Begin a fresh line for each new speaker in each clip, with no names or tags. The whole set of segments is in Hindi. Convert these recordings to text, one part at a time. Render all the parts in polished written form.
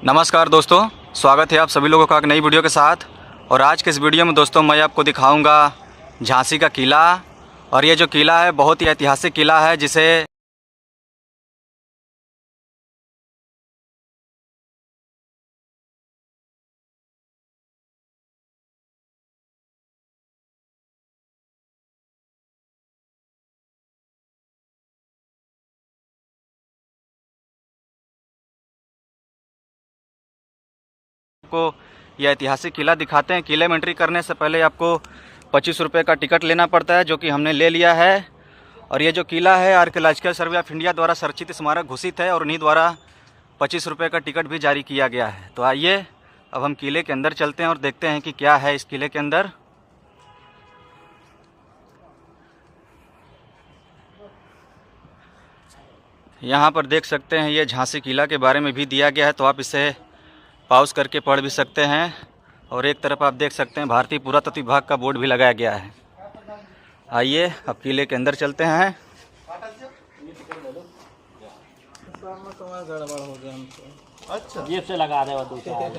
नमस्कार दोस्तों, स्वागत है आप सभी लोगों का एक नई वीडियो के साथ। और आज के इस वीडियो में दोस्तों मैं आपको दिखाऊंगा झांसी का किला। और ये जो किला है बहुत ही ऐतिहासिक किला है, जिसे आपको यह ऐतिहासिक किला दिखाते हैं। किले में एंट्री करने से पहले आपको 25 रुपये का टिकट लेना पड़ता है, जो कि हमने ले लिया है। और ये जो किला है आर्कियोलॉजिकल सर्वे ऑफ इंडिया द्वारा संरक्षित स्मारक घोषित है और उन्हीं द्वारा 25 रुपये का टिकट भी जारी किया गया है। तो आइए अब हम किले के अंदर चलते हैं और देखते हैं कि क्या है इस किले के अंदर। यहाँ पर देख सकते हैं ये झांसी किला के बारे में भी दिया गया है, तो आप इसे पॉज करके पढ़ भी सकते हैं। और एक तरफ आप देख सकते हैं भारतीय पुरातत्व विभाग का बोर्ड भी लगाया गया है। आइए अब किले के अंदर चलते हैं।
अच्छा, जेब से लगा दे दूसरा।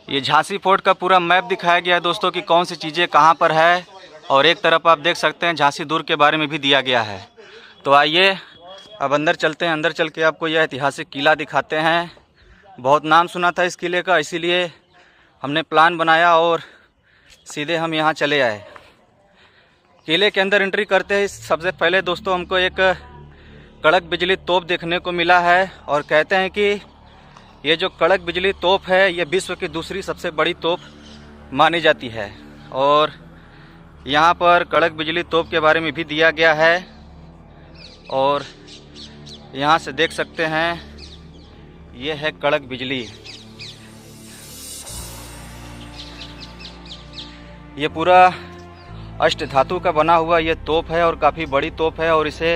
ये झांसी फोर्ट का पूरा मैप दिखाया गया है दोस्तों कि कौन सी चीज़ें कहाँ पर है। और एक तरफ आप देख सकते हैं झांसी दुर्ग के बारे में भी दिया गया है। तो आइए अब अंदर चलते हैं। अंदर चल के आपको यह ऐतिहासिक किला दिखाते हैं। बहुत नाम सुना था इस किले का, इसीलिए हमने प्लान बनाया और सीधे हम यहाँ चले आए। किले के अंदर एंट्री करते ही सबसे पहले दोस्तों हमको एक कड़क बिजली तोप देखने को मिला है। और कहते हैं कि ये जो कड़क बिजली तोप है ये विश्व की दूसरी सबसे बड़ी तोप मानी जाती है। और यहाँ पर कड़क बिजली तोप के बारे में भी दिया गया है। और यहाँ से देख सकते हैं ये है कड़क बिजली। ये पूरा अष्ट धातु का बना हुआ ये तोप है और काफ़ी बड़ी तोप है। और इसे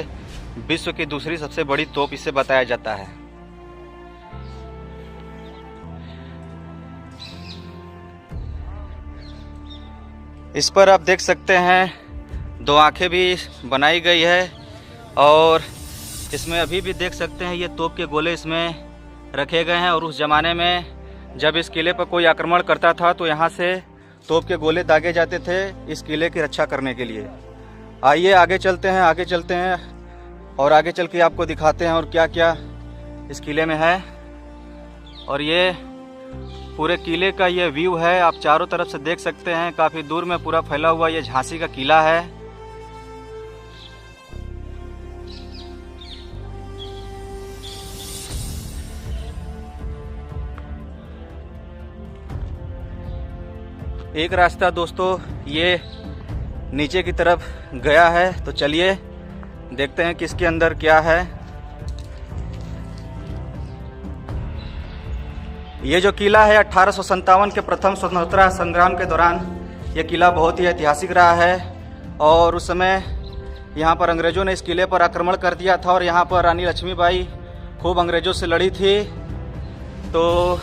विश्व की दूसरी सबसे बड़ी तोप इसे बताया जाता है। इस पर आप देख सकते हैं दो आंखें भी बनाई गई है। और इसमें अभी भी देख सकते हैं ये तोप के गोले इसमें रखे गए हैं। और उस ज़माने में जब इस किले पर कोई आक्रमण करता था तो यहाँ से तोप के गोले दागे जाते थे इस किले की रक्षा करने के लिए। आइए आगे चलते हैं, आगे चलते हैं और आगे चल के आपको दिखाते हैं और क्या क्या इस किले में है। और ये पूरे किले का ये व्यू है, आप चारों तरफ से देख सकते हैं। काफ़ी दूर में पूरा फैला हुआ ये झांसी का किला है। एक रास्ता दोस्तों ये नीचे की तरफ गया है, तो चलिए देखते हैं कि इसके अंदर क्या है। ये जो किला है 1857 के प्रथम स्वतंत्रता संग्राम के दौरान ये किला बहुत ही ऐतिहासिक रहा है। और उस समय यहाँ पर अंग्रेज़ों ने इस किले पर आक्रमण कर दिया था और यहाँ पर रानी लक्ष्मीबाई खूब अंग्रेज़ों से लड़ी थी। तो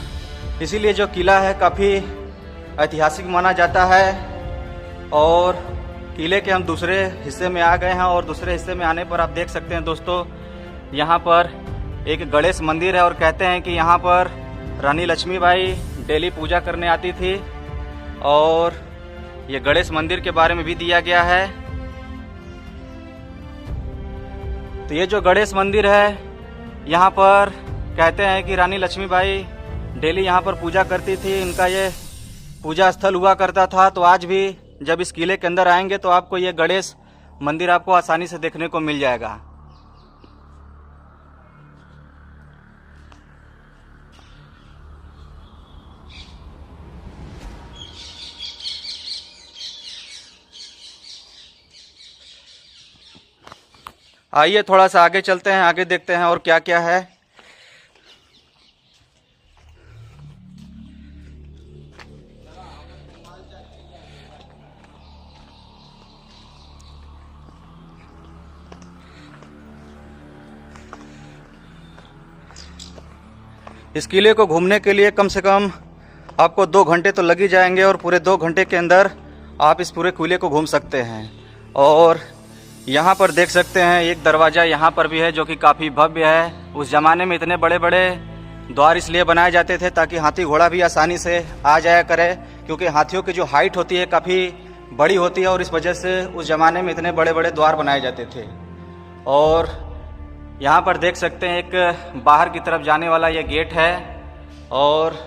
इसीलिए जो किला है काफ़ी ऐतिहासिक माना जाता है। और किले के हम दूसरे हिस्से में आ गए हैं। और दूसरे हिस्से में आने पर आप देख सकते हैं दोस्तों यहाँ पर एक गणेश मंदिर है। और कहते हैं कि यहाँ पर रानी लक्ष्मीबाई डेली पूजा करने आती थी। और ये गणेश मंदिर के बारे में भी दिया गया है। तो ये जो गणेश मंदिर है यहाँ पर कहते हैं कि रानी लक्ष्मीबाई डेली यहाँ पर पूजा करती थी, इनका ये पूजा स्थल हुआ करता था। तो आज भी जब इस किले के अंदर आएंगे तो आपको ये गणेश मंदिर आपको आसानी से देखने को मिल जाएगा। आइए थोड़ा सा आगे चलते हैं, आगे देखते हैं और क्या क्या है। इस किले को घूमने के लिए कम से कम आपको 2 घंटे तो लग ही जाएंगे। और पूरे 2 घंटे के अंदर आप इस पूरे किले को घूम सकते हैं। और यहाँ पर देख सकते हैं एक दरवाज़ा यहाँ पर भी है जो कि काफ़ी भव्य है। उस ज़माने में इतने बड़े बड़े द्वार इसलिए बनाए जाते थे ताकि हाथी घोड़ा भी आसानी से आ जाया करे, क्योंकि हाथियों की जो हाइट होती है काफ़ी बड़ी होती है और इस वजह से उस ज़माने में इतने बड़े बड़े द्वार बनाए जाते थे। और यहाँ पर देख सकते हैं एक बाहर की तरफ जाने वाला ये गेट है। और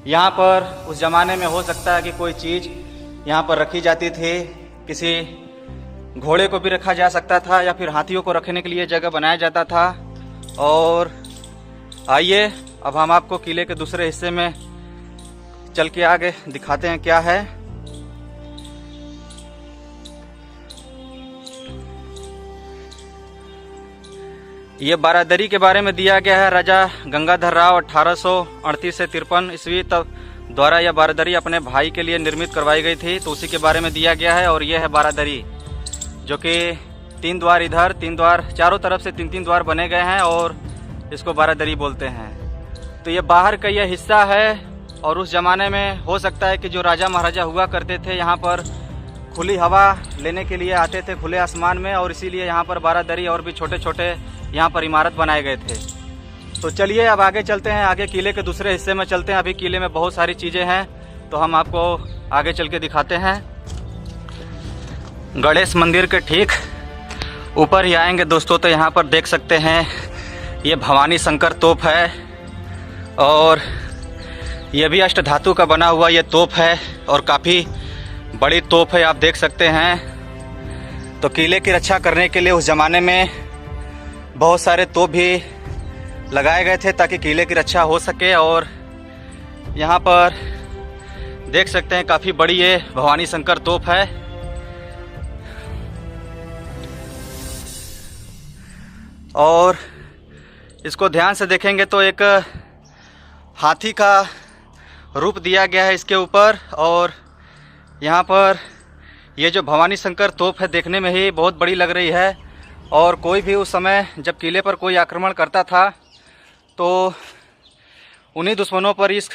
यहाँ पर उस ज़माने में हो सकता है कि कोई चीज़ यहाँ पर रखी जाती थी, किसी घोड़े को भी रखा जा सकता था या फिर हाथियों को रखने के लिए जगह बनाया जाता था। और आइए अब हम आपको किले के दूसरे हिस्से में चल के आगे दिखाते हैं क्या है। ये बारादरी के बारे में दिया गया है। राजा गंगाधर राव 1838 से 53 ईस्वी तक द्वारा यह बारादरी अपने भाई के लिए निर्मित करवाई गई थी, तो उसी के बारे में दिया गया है। और यह है बारादरी जो कि 3 द्वार इधर, 3 द्वार चारों तरफ से 3-3 द्वार बने गए हैं और इसको बारादरी बोलते हैं। तो ये बाहर का यह हिस्सा है। और उस ज़माने में हो सकता है कि जो राजा महाराजा हुआ करते थे यहाँ पर खुली हवा लेने के लिए आते थे खुले आसमान में, और इसीलिए यहाँ पर बारादरी और भी छोटे छोटे यहाँ पर इमारत बनाए गए थे। तो चलिए अब आगे चलते हैं, आगे किले के दूसरे हिस्से में चलते हैं। अभी किले में बहुत सारी चीज़ें हैं तो हम आपको आगे चल के दिखाते हैं। गणेश मंदिर के ठीक ऊपर ही आएंगे दोस्तों तो यहाँ पर देख सकते हैं ये भवानी शंकर तोप है। और ये भी अष्ट धातु का बना हुआ ये तोप है और काफ़ी बड़ी तोप है, आप देख सकते हैं। तो किले की रक्षा करने के लिए उस ज़माने में बहुत सारे तोप भी लगाए गए थे ताकि किले की रक्षा हो सके। और यहाँ पर देख सकते हैं काफ़ी बड़ी ये भवानी शंकर तोप है। और इसको ध्यान से देखेंगे तो एक हाथी का रूप दिया गया है इसके ऊपर। और यहाँ पर ये जो भवानी शंकर तोप है देखने में ही बहुत बड़ी लग रही है। और कोई भी उस समय जब किले पर कोई आक्रमण करता था तो उन्हीं दुश्मनों पर इस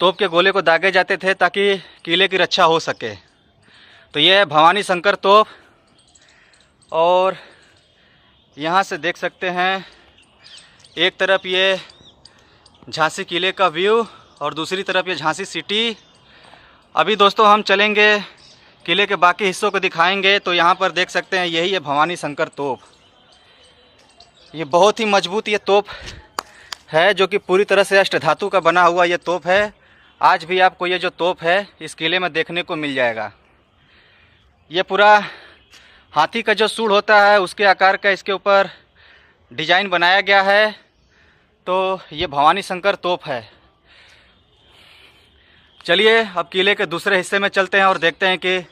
तोप के गोले को दागे जाते थे ताकि किले की रक्षा हो सके। तो ये है भवानी शंकर तोप। और यहाँ से देख सकते हैं एक तरफ ये झांसी किले का व्यू और दूसरी तरफ ये झांसी सिटी। अभी दोस्तों हम चलेंगे किले के बाकी हिस्सों को दिखाएंगे। तो यहाँ पर देख सकते हैं यही है भवानी शंकर तोप। ये बहुत ही मजबूत ये तोप है जो कि पूरी तरह से अष्ट धातु का बना हुआ ये तोप है। आज भी आपको ये जो तोप है इस किले में देखने को मिल जाएगा। ये पूरा हाथी का जो सूंड होता है उसके आकार का इसके ऊपर डिजाइन बनाया गया है। तो ये भवानी शंकर तोप है। चलिए अब किले के दूसरे हिस्से में चलते हैं और देखते हैं कि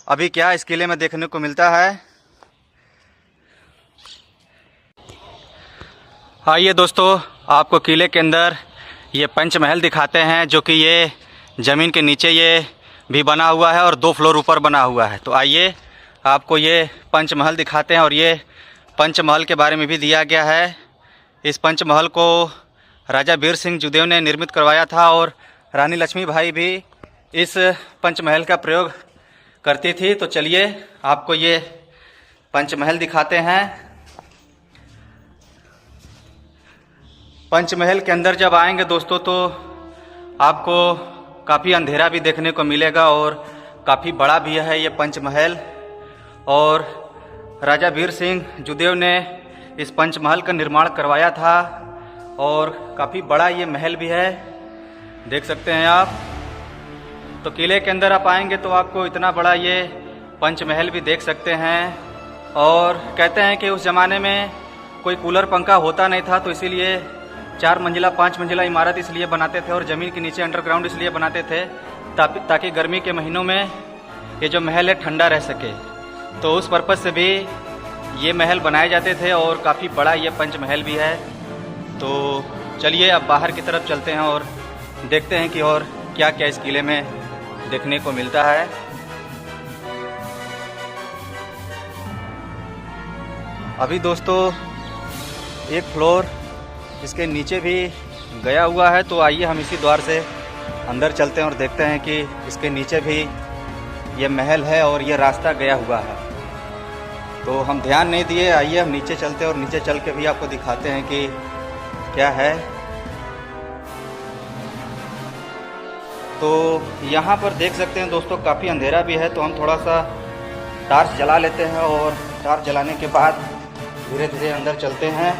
अभी क्या इस किले में देखने को मिलता है। आइए दोस्तों आपको किले के अंदर ये पंचमहल दिखाते हैं जो कि ये ज़मीन के नीचे ये भी बना हुआ है और 2 फ्लोर ऊपर बना हुआ है। तो आइए आपको ये पंचमहल दिखाते हैं। और ये पंचमहल के बारे में भी दिया गया है। इस पंचमहल को राजा वीर सिंह जुदेव ने निर्मित करवाया था और रानी लक्ष्मीबाई भी इस पंचमहल का प्रयोग करती थी। तो चलिए आपको ये पंचमहल दिखाते हैं। पंचमहल के अंदर जब आएंगे दोस्तों तो आपको काफ़ी अंधेरा भी देखने को मिलेगा और काफ़ी बड़ा भी है ये पंचमहल। और राजा वीर सिंह जुदेव ने इस पंचमहल का निर्माण करवाया था और काफ़ी बड़ा ये महल भी है, देख सकते हैं आप। तो किले के अंदर आप आएंगे तो आपको इतना बड़ा ये पंचमहल भी देख सकते हैं। और कहते हैं कि उस ज़माने में कोई कूलर पंखा होता नहीं था तो इसीलिए 4 मंजिला 5 मंजिला इमारत इसलिए बनाते थे और ज़मीन के नीचे अंडरग्राउंड इसलिए बनाते थे ताकि गर्मी के महीनों में ये जो महल है ठंडा रह सके। तो उस पर्पज़ से भी ये महल बनाए जाते थे और काफ़ी बड़ा ये पंचमहल भी है। तो चलिए अब बाहर की तरफ चलते हैं और देखते हैं कि और क्या क्या इस किले में देखने को मिलता है। अभी दोस्तों एक फ्लोर इसके नीचे भी गया हुआ है। तो आइए हम इसी द्वार से अंदर चलते हैं और देखते हैं कि इसके नीचे भी ये महल है और ये रास्ता गया हुआ है। तो हम ध्यान नहीं दिए। आइए हम नीचे चलते हैं और नीचे चल के भी आपको दिखाते हैं कि क्या है। तो यहाँ पर देख सकते हैं दोस्तों काफ़ी अंधेरा भी है, तो हम थोड़ा सा टार्च जला लेते हैं और टार्च जलाने के बाद धीरे धीरे अंदर चलते हैं।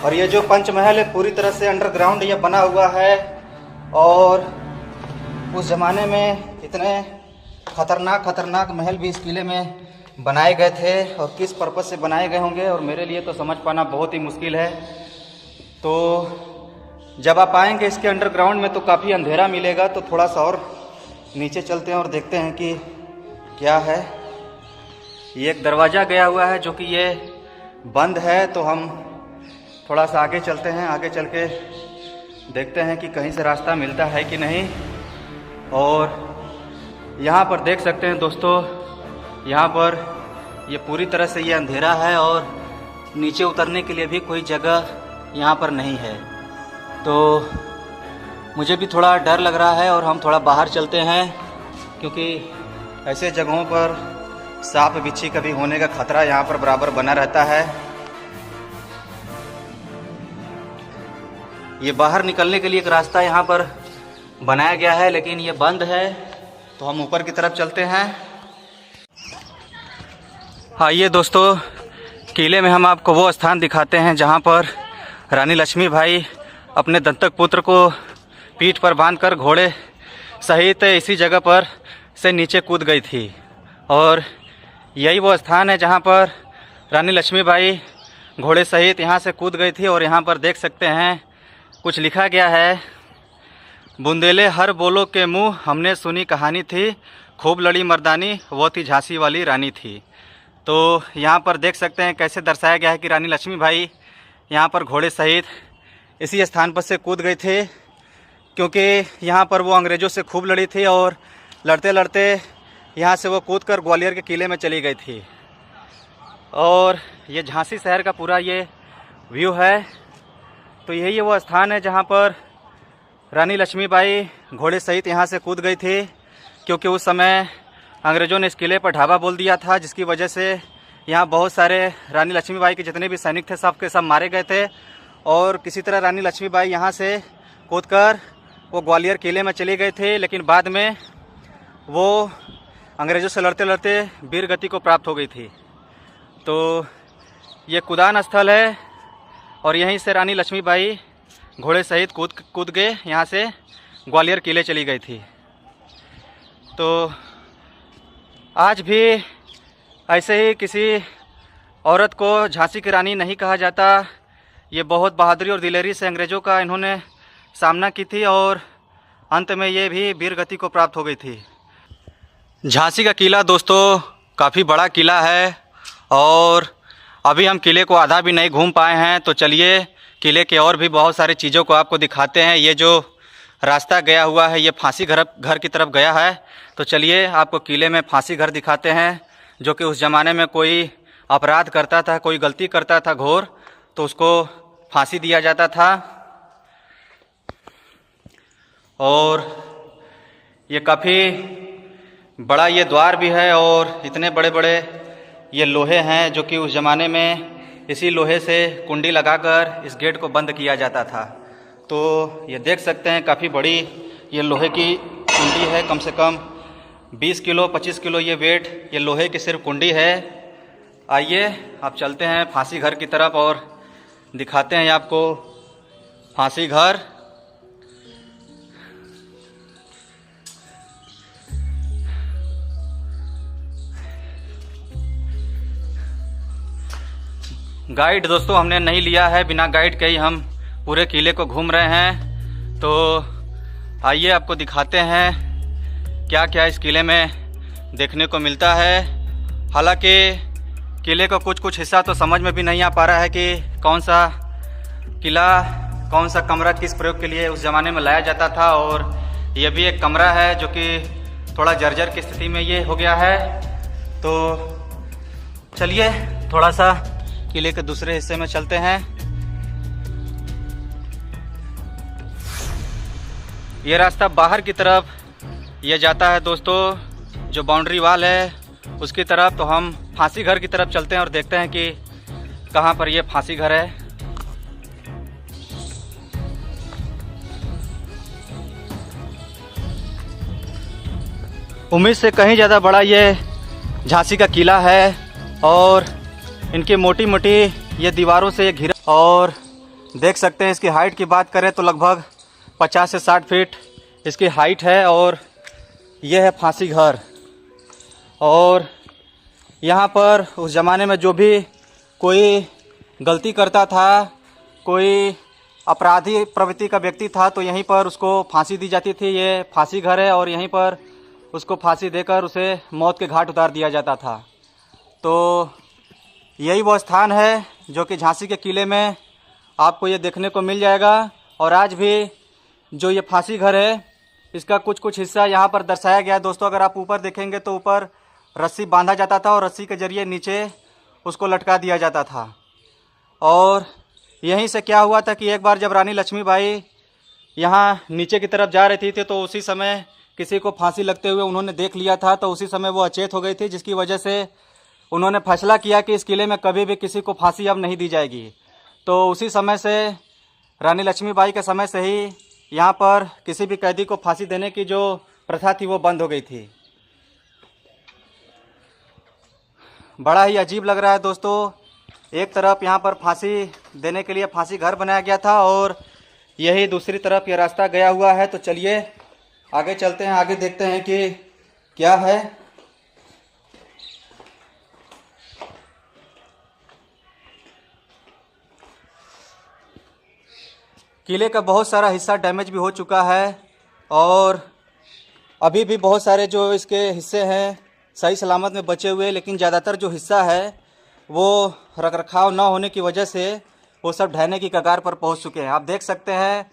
और ये जो पंचमहल है पूरी तरह से अंडरग्राउंड ये बना हुआ है, और उस ज़माने में इतने खतरनाक महल भी इस किले में बनाए गए थे, और किस पर्पज़ से बनाए गए होंगे और मेरे लिए तो समझ पाना बहुत ही मुश्किल है। तो जब आप आएंगे इसके अंडरग्राउंड में तो काफ़ी अंधेरा मिलेगा, तो थोड़ा सा और नीचे चलते हैं और देखते हैं कि क्या है। ये एक दरवाज़ा गया हुआ है जो कि ये बंद है, तो हम थोड़ा सा आगे चलते हैं। आगे चल के देखते हैं कि कहीं से रास्ता मिलता है कि नहीं। और यहाँ पर देख सकते हैं दोस्तों, यहाँ पर ये पूरी तरह से ये अंधेरा है और नीचे उतरने के लिए भी कोई जगह यहाँ पर नहीं है। तो मुझे भी थोड़ा डर लग रहा है और हम थोड़ा बाहर चलते हैं, क्योंकि ऐसे जगहों पर सांप बिच्छी कभी होने का खतरा यहाँ पर बराबर बना रहता है। ये बाहर निकलने के लिए एक रास्ता यहाँ पर बनाया गया है, लेकिन ये बंद है, तो हम ऊपर की तरफ चलते हैं। आइए दोस्तों, किले में हम आपको वो स्थान दिखाते हैं जहाँ पर रानी लक्ष्मीबाई अपने दत्तक पुत्र को पीठ पर बांधकर घोड़े सहित इसी जगह पर से नीचे कूद गई थी। और यही वो स्थान है जहाँ पर रानी लक्ष्मीबाई घोड़े सहित यहाँ से कूद गई थी। और यहाँ पर देख सकते हैं कुछ लिखा गया है, बुंदेले हर बोलो के मुँह हमने सुनी कहानी थी, खूब लड़ी मर्दानी वो थी झांसी वाली रानी थी। तो यहाँ पर देख सकते हैं कैसे दर्शाया गया है कि रानी लक्ष्मीबाई यहाँ पर घोड़े सहित इसी स्थान पर से कूद गई थे, क्योंकि यहाँ पर वो अंग्रेज़ों से खूब लड़ी थी और लड़ते लड़ते यहाँ से वो कूदकर ग्वालियर के किले में चली गई थी। और ये झांसी शहर का पूरा ये व्यू है। तो यही वो स्थान है जहाँ पर रानी लक्ष्मीबाई घोड़े सहित यहाँ से कूद गई थी, क्योंकि उस समय अंग्रेज़ों ने इस किले पर ढाबा बोल दिया था, जिसकी वजह से यहाँ बहुत सारे रानी लक्ष्मीबाई के जितने भी सैनिक थे सब के सब मारे गए थे। और किसी तरह रानी लक्ष्मीबाई यहाँ से कूदकर वो ग्वालियर किले में चली गई थी, लेकिन बाद में वो अंग्रेज़ों से लड़ते लड़ते वीर गति को प्राप्त हो गई थी। तो ये कुदान स्थल है, और यहीं से रानी लक्ष्मीबाई घोड़े सहित कूद के यहाँ से ग्वालियर किले चली गई थी। तो आज भी ऐसे ही किसी औरत को झांसी की रानी नहीं कहा जाता। ये बहुत बहादुरी और दिलेरी से अंग्रेज़ों का इन्होंने सामना की थी, और अंत में ये भी वीर गति को प्राप्त हो गई थी। झांसी का किला दोस्तों काफ़ी बड़ा किला है, और अभी हम किले को आधा भी नहीं घूम पाए हैं। तो चलिए किले के और भी बहुत सारी चीज़ों को आपको दिखाते हैं। ये जो रास्ता गया हुआ है ये फांसी घर की तरफ गया है। तो चलिए आपको किले में फांसी घर दिखाते हैं, जो कि उस ज़माने में कोई अपराध करता था, कोई गलती करता था घोर, तो उसको फांसी दिया जाता था। और ये काफ़ी बड़ा ये द्वार भी है, और इतने बड़े बड़े ये लोहे हैं, जो कि उस ज़माने में इसी लोहे से कुंडी लगाकर इस गेट को बंद किया जाता था। तो ये देख सकते हैं काफ़ी बड़ी ये लोहे की कुंडी है, कम से कम 20 किलो 25 किलो ये वेट ये लोहे की सिर्फ कुंडी है। आइए आप चलते हैं फांसी घर की तरफ और दिखाते हैं आपको फांसी घर। गाइड दोस्तों हमने नहीं लिया है, बिना गाइड के ही हम पूरे किले को घूम रहे हैं। तो आइए आपको दिखाते हैं क्या क्या इस किले में देखने को मिलता है। हालांकि किले का कुछ हिस्सा तो समझ में भी नहीं आ पा रहा है कि कौन सा किला कौन सा कमरा किस प्रयोग के लिए उस ज़माने में लाया जाता था। और ये भी एक कमरा है जो कि थोड़ा जर्जर की स्थिति में ये हो गया है। तो चलिए थोड़ा सा किले के दूसरे हिस्से में चलते हैं। ये रास्ता बाहर की तरफ ये जाता है दोस्तों। जो बाउंड्री वाल है उसकी तरफ, तो हम फांसी घर की तरफ चलते हैं और देखते हैं कि कहाँ पर ये फांसी घर है। उम्मीद से कहीं ज़्यादा बड़ा ये झांसी का किला है और इनकी मोटी मोटी ये दीवारों से ये घिरा, और देख सकते हैं इसकी हाइट की बात करें तो लगभग 50 से 60 फीट इसकी हाइट है। और यह है फांसी घर। और यहाँ पर उस ज़माने में जो भी कोई गलती करता था, कोई अपराधी प्रवृत्ति का व्यक्ति था, तो यहीं पर उसको फांसी दी जाती थी। ये फांसी घर है और यहीं पर उसको फांसी देकर उसे मौत के घाट उतार दिया जाता था। तो यही वो स्थान है जो कि झांसी के किले में आपको ये देखने को मिल जाएगा। और आज भी जो ये फांसी घर है इसका कुछ कुछ हिस्सा यहाँ पर दर्शाया गया है। दोस्तों, अगर आप ऊपर देखेंगे तो ऊपर रस्सी बांधा जाता था और रस्सी के जरिए नीचे उसको लटका दिया जाता था। और यहीं से क्या हुआ था कि एक बार जब रानी लक्ष्मीबाई यहाँ नीचे की तरफ जा रही थी तो उसी समय किसी को फांसी लगते हुए उन्होंने देख लिया था। तो उसी समय वो अचेत हो गई थी, जिसकी वजह से उन्होंने फैसला किया कि इस किले में कभी भी किसी को फांसी अब नहीं दी जाएगी। तो उसी समय से, रानी लक्ष्मीबाई के समय से ही यहाँ पर किसी भी कैदी को फांसी देने की जो प्रथा थी वो बंद हो गई थी। बड़ा ही अजीब लग रहा है दोस्तों। एक तरफ यहाँ पर फांसी देने के लिए फांसी घर बनाया गया था और यही दूसरी तरफ ये रास्ता गया हुआ है। तो चलिए आगे चलते हैं, आगे देखते हैं कि क्या है। किले का बहुत सारा हिस्सा डैमेज भी हो चुका है और अभी भी बहुत सारे जो इसके हिस्से हैं सही सलामत में बचे हुए, लेकिन ज़्यादातर जो हिस्सा है वो रखरखाव न होने की वजह से वो सब ढहने की कगार पर पहुंच चुके हैं। आप देख सकते हैं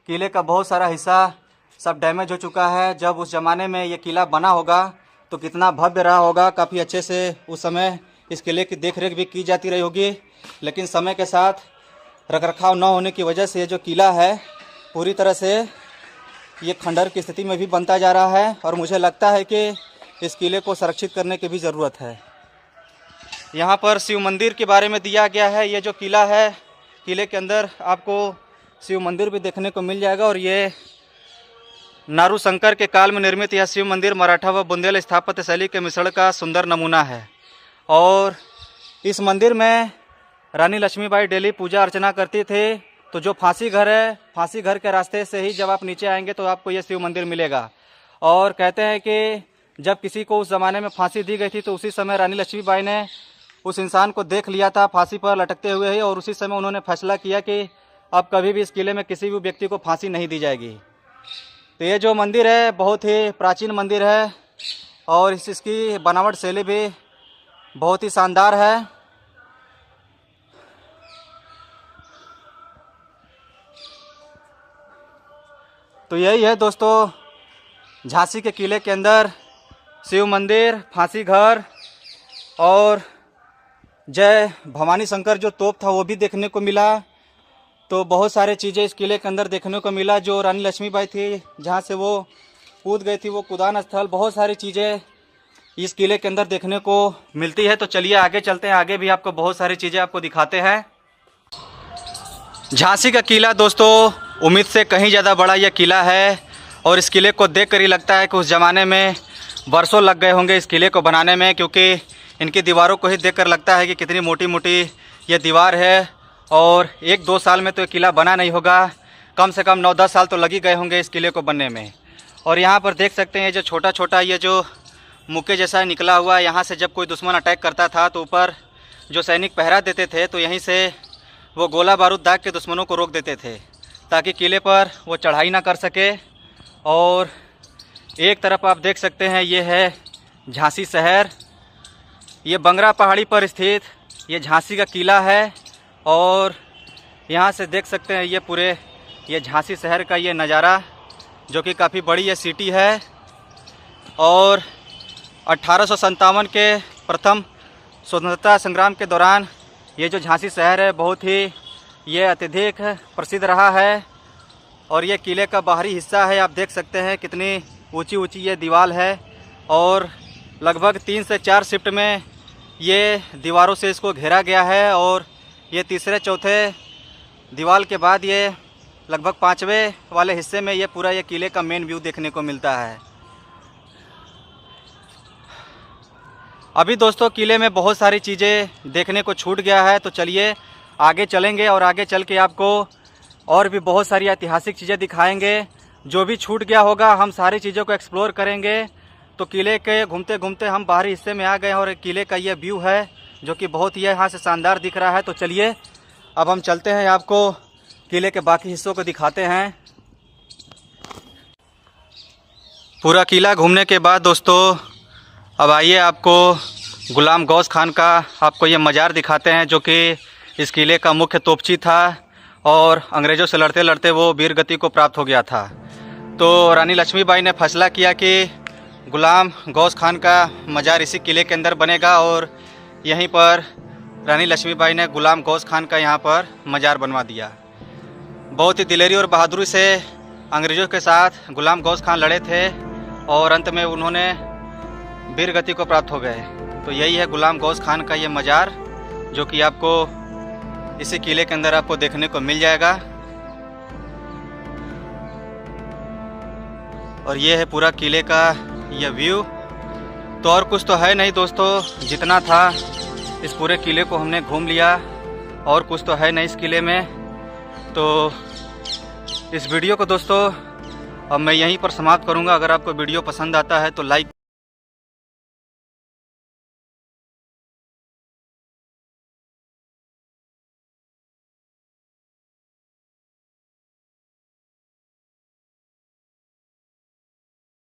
किले का बहुत सारा हिस्सा सब डैमेज हो चुका है। जब उस ज़माने में ये किला बना होगा तो कितना भव्य रहा होगा, काफ़ी अच्छे से उस समय इस किले की देखरेख भी की जाती रही होगी। लेकिन समय के साथ रखरखाव न होने की वजह से जो किला है पूरी तरह से ये खंडहर की स्थिति में भी बनता जा रहा है। और मुझे लगता है कि इस किले को संरक्षित करने की भी ज़रूरत है। यहाँ पर शिव मंदिर के बारे में दिया गया है। ये जो किला है, किले के अंदर आपको शिव मंदिर भी देखने को मिल जाएगा। और ये नारू शंकर के काल में निर्मित यह शिव मंदिर मराठा व बुंदेल स्थापत्य शैली के मिश्रण का सुंदर नमूना है। और इस मंदिर में रानी लक्ष्मीबाई डेली पूजा अर्चना करती थी। तो जो फांसी घर है, फांसी घर के रास्ते से ही जब आप नीचे आएंगे तो आपको ये शिव मंदिर मिलेगा। और कहते हैं कि जब किसी को उस ज़माने में फांसी दी गई थी तो उसी समय रानी लक्ष्मीबाई ने उस इंसान को देख लिया था फांसी पर लटकते हुए ही, और उसी समय उन्होंने फैसला किया कि अब कभी भी इस किले में किसी भी व्यक्ति को फांसी नहीं दी जाएगी। तो ये जो मंदिर है बहुत ही प्राचीन मंदिर है और इसकी बनावट शैली भी बहुत ही शानदार है। तो यही है दोस्तों, झांसी के किले के अंदर शिव मंदिर, फांसी घर और जय भवानी शंकर जो तोप था वो भी देखने को मिला। तो बहुत सारे चीज़ें इस किले के अंदर देखने को मिला। जो रानी लक्ष्मीबाई थी जहाँ से वो कूद गई थी वो कूदान स्थल, बहुत सारी चीज़ें इस किले के अंदर देखने को मिलती है। तो चलिए आगे चलते हैं, आगे भी आपको बहुत सारी चीज़ें आपको दिखाते हैं। झांसी का किला दोस्तों उम्मीद से कहीं ज़्यादा बड़ा यह किला है और इस किले को देखकर ही लगता है कि उस ज़माने में बरसों लग गए होंगे इस किले को बनाने में, क्योंकि इनकी दीवारों को ही देखकर लगता है कि कितनी मोटी मोटी ये दीवार है। और 1-2 साल में तो ये किला बना नहीं होगा, कम से कम 9-10 साल तो लगी गए होंगे इस किले को बनने में। और यहाँ पर देख सकते हैं जो छोटा छोटा ये जो मुक्के जैसा निकला हुआ है, यहाँ से जब कोई दुश्मन अटैक करता था तो ऊपर जो सैनिक पहरा देते थे तो यहीं से वो गोला बारूद दाग के दुश्मनों को रोक देते थे ताकि किले पर वो चढ़ाई ना कर सके। और एक तरफ आप देख सकते हैं ये है झांसी शहर, ये बंगरा पहाड़ी पर स्थित ये झांसी का किला है। और यहाँ से देख सकते हैं ये पूरे ये झांसी शहर का ये नज़ारा, जो कि काफ़ी बड़ी ये सिटी है। और 1857 के प्रथम स्वतंत्रता संग्राम के दौरान ये जो झांसी शहर है बहुत ही ये अत्यधिक प्रसिद्ध रहा है। और ये किले का बाहरी हिस्सा है, आप देख सकते हैं कितनी ऊंची ऊंची ये दीवार है। और लगभग 3 से 4 शिफ्ट में ये दीवारों से इसको घेरा गया है और ये तीसरे चौथे दीवार के बाद ये लगभग 5वें वाले हिस्से में ये पूरा ये किले का मेन व्यू देखने को मिलता है। अभी दोस्तों किले में बहुत सारी चीज़ें देखने को छूट गया है, तो चलिए आगे चलेंगे और आगे चल के आपको और भी बहुत सारी ऐतिहासिक चीज़ें दिखाएंगे। जो भी छूट गया होगा हम सारी चीज़ों को एक्सप्लोर करेंगे। तो किले के घूमते घूमते हम बाहरी हिस्से में आ गए हैं और किले का ये व्यू है जो कि बहुत ही यहाँ से शानदार दिख रहा है। तो चलिए अब हम चलते हैं, आपको किले के बाकी हिस्सों को दिखाते हैं। पूरा किला घूमने के बाद दोस्तों अब आइए आपको गुलाम गौस खान का आपको ये मज़ार दिखाते हैं, जो कि इस किले का मुख्य तोपची था और अंग्रेज़ों से लड़ते लड़ते वो वीर गति को प्राप्त हो गया था। तो रानी लक्ष्मीबाई ने फैसला किया कि गुलाम गौस खान का मज़ार इसी किले के अंदर बनेगा और यहीं पर रानी लक्ष्मीबाई ने गुलाम गौस खान का यहाँ पर मज़ार बनवा दिया। बहुत ही दिलेरी और बहादुरी से अंग्रेज़ों के साथ गुलाम गौस खान लड़े थे और अंत में उन्होंने वीर गति को प्राप्त हो गए। तो यही है गुलाम गौस खान का ये मज़ार, जो कि आपको इसी किले के अंदर आपको देखने को मिल जाएगा। और ये है पूरा किले का ये व्यू। तो और कुछ तो है नहीं दोस्तों, जितना था इस पूरे किले को हमने घूम लिया और कुछ तो है नहीं इस किले में। तो इस वीडियो को दोस्तों अब मैं यहीं पर समाप्त करूंगा। अगर आपको वीडियो पसंद आता है तो लाइक